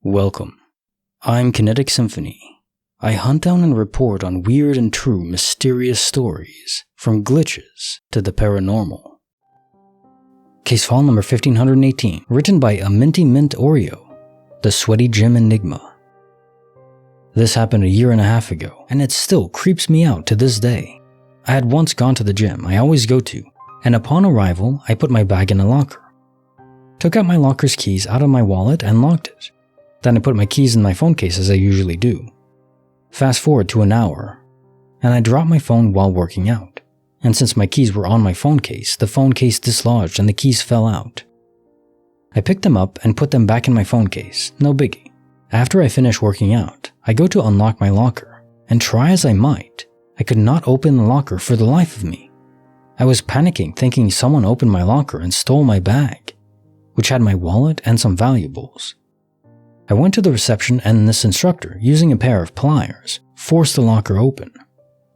Welcome. I'm Kinetic Symphony. I hunt down and report on weird and true mysterious stories, from glitches to the paranormal. Case file number 1518, written by a Minty Mint Oreo, the Sweaty Gym Enigma. This happened a year and a half ago, and it still creeps me out to this day. I had once gone to the gym I always go to, and upon arrival, I put my bag in a locker. Took out my locker's keys out of my wallet and locked it. Then I put my keys in my phone case as I usually do. Fast forward to an hour, and I dropped my phone while working out. And since my keys were on my phone case, the phone case dislodged and the keys fell out. I picked them up and put them back in my phone case, no biggie. After I finished working out, I go to unlock my locker, and try as I might, I could not open the locker for the life of me. I was panicking thinking someone opened my locker and stole my bag, which had my wallet and some valuables. I went to the reception and this instructor, using a pair of pliers, forced the locker open,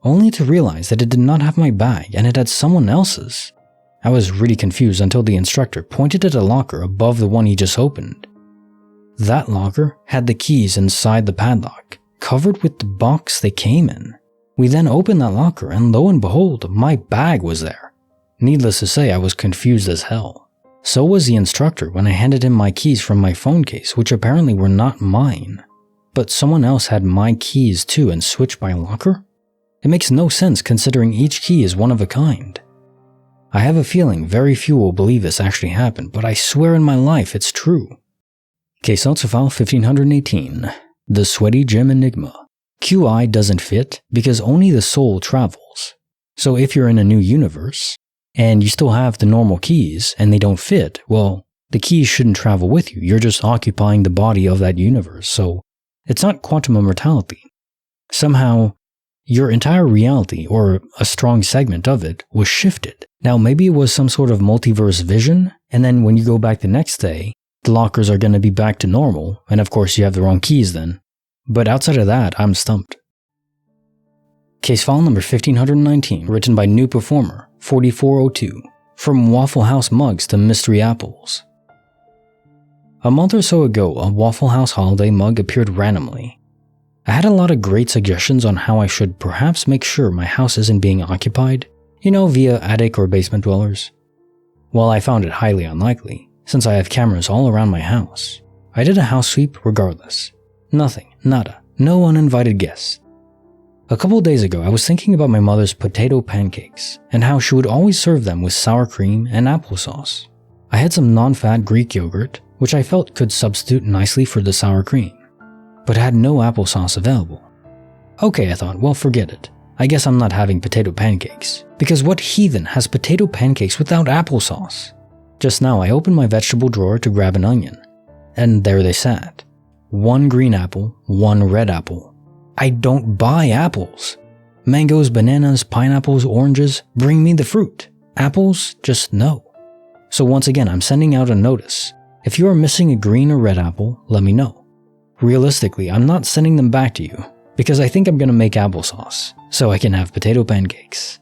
only to realize that it did not have my bag and it had someone else's. I was really confused until the instructor pointed at a locker above the one he just opened. That locker had the keys inside the padlock, covered with the box they came in. We then opened that locker and lo and behold, my bag was there. Needless to say, I was confused as hell. So was the instructor when I handed him my keys from my phone case, which apparently were not mine. But someone else had my keys too and switched my locker? It makes no sense considering each key is one of a kind. I have a feeling very few will believe this actually happened, but I swear in my life it's true. Case also file 1518, the Sweaty Gym Enigma. QI doesn't fit because only the soul travels. So if you're in a new universe, and you still have the normal keys and they don't fit, well, the keys shouldn't travel with you. You're just occupying the body of that universe. So it's not quantum immortality. Somehow, your entire reality, or a strong segment of it, was shifted. Now, maybe it was some sort of multiverse vision, and then when you go back the next day, the lockers are going to be back to normal, and of course you have the wrong keys then. But outside of that, I'm stumped. Case file number 1519, written by new performer, 4402, from Waffle House mugs to mystery apples. A month or so ago, a Waffle House holiday mug appeared randomly. I had a lot of great suggestions on how I should perhaps make sure my house isn't being occupied, via attic or basement dwellers. While I found it highly unlikely, since I have cameras all around my house, I did a house sweep regardless. Nothing, nada, no uninvited guests. A couple days ago, I was thinking about my mother's potato pancakes and how she would always serve them with sour cream and applesauce. I had some non-fat Greek yogurt, which I felt could substitute nicely for the sour cream, but had no applesauce available. Okay, I thought, well, forget it. I guess I'm not having potato pancakes, because what heathen has potato pancakes without applesauce? Just now, I opened my vegetable drawer to grab an onion, and there they sat. One green apple, one red apple. I don't buy apples. Mangoes, bananas, pineapples, oranges, bring me the fruit. Apples, just no. So once again, I'm sending out a notice. If you are missing a green or red apple, let me know. Realistically, I'm not sending them back to you, because I think I'm going to make applesauce, so I can have potato pancakes.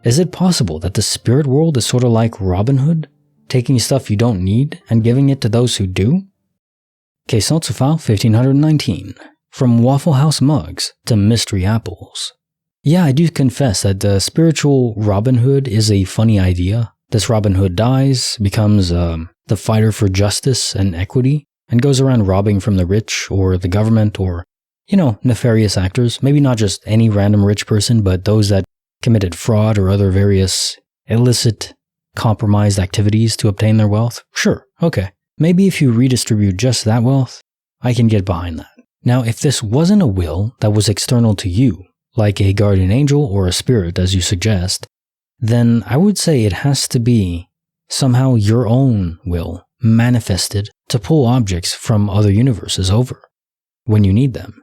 Is it possible that the spirit world is sort of like Robin Hood, taking stuff you don't need and giving it to those who do? Case also file 1519. From Waffle House mugs to mystery apples. Yeah, I do confess that the spiritual Robin Hood is a funny idea. This Robin Hood dies, becomes the fighter for justice and equity, and goes around robbing from the rich or the government or, nefarious actors. Maybe not just any random rich person, but those that committed fraud or other various illicit, compromised activities to obtain their wealth. Sure, okay. Maybe if you redistribute just that wealth, I can get behind that. Now, if this wasn't a will that was external to you, like a guardian angel or a spirit as you suggest, then I would say it has to be somehow your own will manifested to pull objects from other universes over when you need them.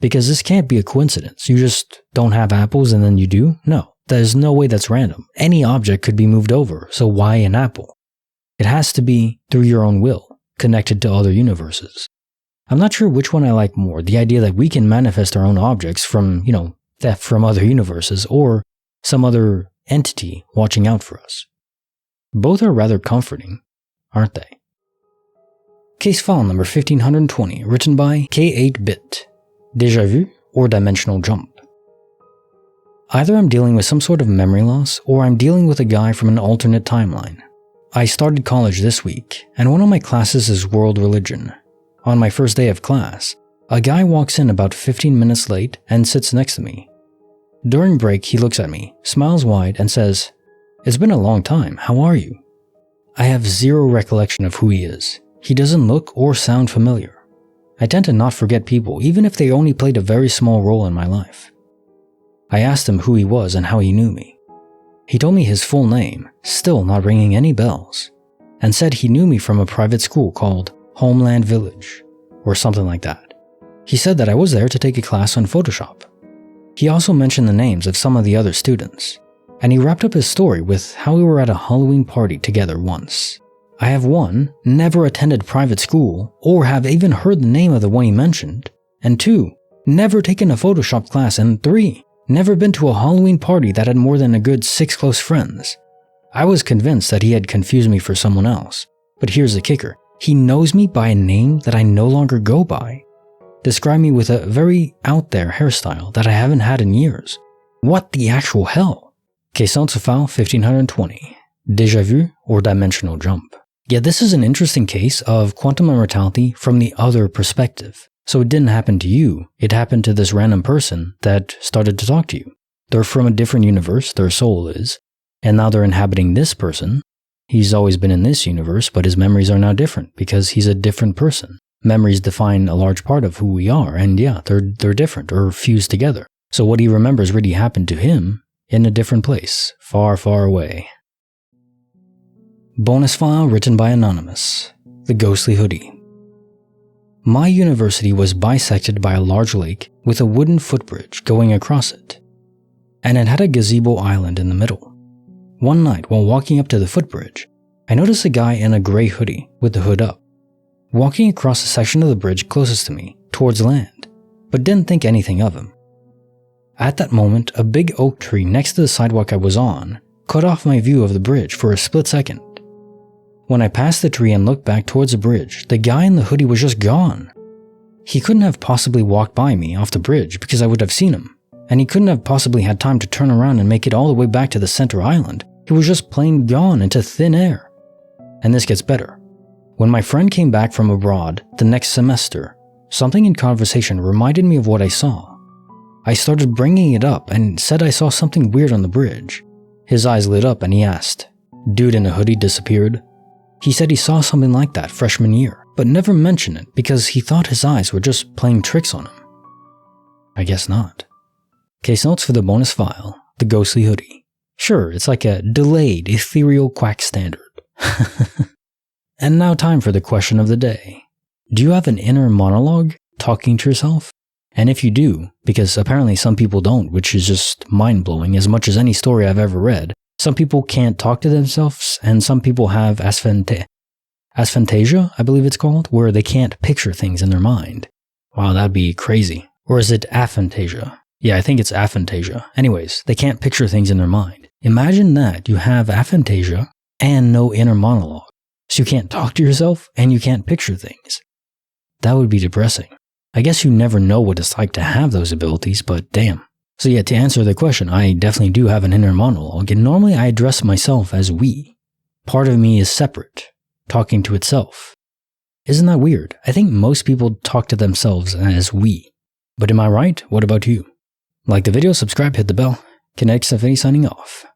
Because this can't be a coincidence. You just don't have apples and then you do? No, there's no way that's random. Any object could be moved over, so why an apple? It has to be through your own will, connected to other universes. I'm not sure which one I like more, the idea that we can manifest our own objects from, theft from other universes, or some other entity watching out for us. Both are rather comforting, aren't they? Case file number 1520, written by K8bit. Deja vu or dimensional jump. Either I'm dealing with some sort of memory loss, or I'm dealing with a guy from an alternate timeline. I started college this week, and one of my classes is world religion. On my first day of class, a guy walks in about 15 minutes late and sits next to me. During break, he looks at me, smiles wide, and says, "It's been a long time, how are you?" I have zero recollection of who he is. He doesn't look or sound familiar. I tend to not forget people, even if they only played a very small role in my life. I asked him who he was and how he knew me. He told me his full name, still not ringing any bells, and said he knew me from a private school called Homeland Village, or something like that. He said that I was there to take a class on Photoshop. He also mentioned the names of some of the other students, and he wrapped up his story with how we were at a Halloween party together once. I have 1, never attended private school, or have even heard the name of the one he mentioned, and 2, never taken a Photoshop class, and 3, never been to a Halloween party that had more than a good 6 close friends. I was convinced that he had confused me for someone else, but here's the kicker. He knows me by a name that I no longer go by. Described me with a very out there hairstyle that I haven't had in years. What the actual hell? Case file 1520. Deja vu or dimensional jump. Yeah, this is an interesting case of quantum immortality from the other perspective. So it didn't happen to you, it happened to this random person that started to talk to you. They're from a different universe, their soul is, and now they're inhabiting this person. He's always been in this universe, but his memories are now different because he's a different person. Memories define a large part of who we are, and yeah, they're different or fused together. So what he remembers really happened to him in a different place, far, far away. Bonus file written by Anonymous. The Ghostly Hoodie. My university was bisected by a large lake with a wooden footbridge going across it, and it had a gazebo island in the middle. One night, while walking up to the footbridge, I noticed a guy in a gray hoodie with the hood up, walking across the section of the bridge closest to me, towards land, but didn't think anything of him. At that moment, a big oak tree next to the sidewalk I was on cut off my view of the bridge for a split second. When I passed the tree and looked back towards the bridge, the guy in the hoodie was just gone. He couldn't have possibly walked by me off the bridge because I would have seen him, and he couldn't have possibly had time to turn around and make it all the way back to the center island. He was just plain gone into thin air. And this gets better. When my friend came back from abroad the next semester, something in conversation reminded me of what I saw. I started bringing it up and said I saw something weird on the bridge. His eyes lit up and he asked, "Dude in a hoodie disappeared?" He said he saw something like that freshman year, but never mentioned it because he thought his eyes were just playing tricks on him. I guess not. Case notes for the bonus file, the Ghostly Hoodie. Sure, it's like a delayed, ethereal quack standard. And now time for the question of the day. Do you have an inner monologue talking to yourself? And if you do, because apparently some people don't, which is just mind-blowing as much as any story I've ever read, some people can't talk to themselves, and some people have asphantasia, I believe it's called, where they can't picture things in their mind. Wow, that'd be crazy. Or is it aphantasia? Yeah, I think it's aphantasia. Anyways, they can't picture things in their mind. Imagine that you have aphantasia and no inner monologue. So you can't talk to yourself and you can't picture things. That would be depressing. I guess you never know what it's like to have those abilities, but damn. So yeah, to answer the question, I definitely do have an inner monologue, and normally I address myself as we. Part of me is separate, talking to itself. Isn't that weird? I think most people talk to themselves as we. But am I right? What about you? Like the video, subscribe, hit the bell. Kinetic Symphony signing off.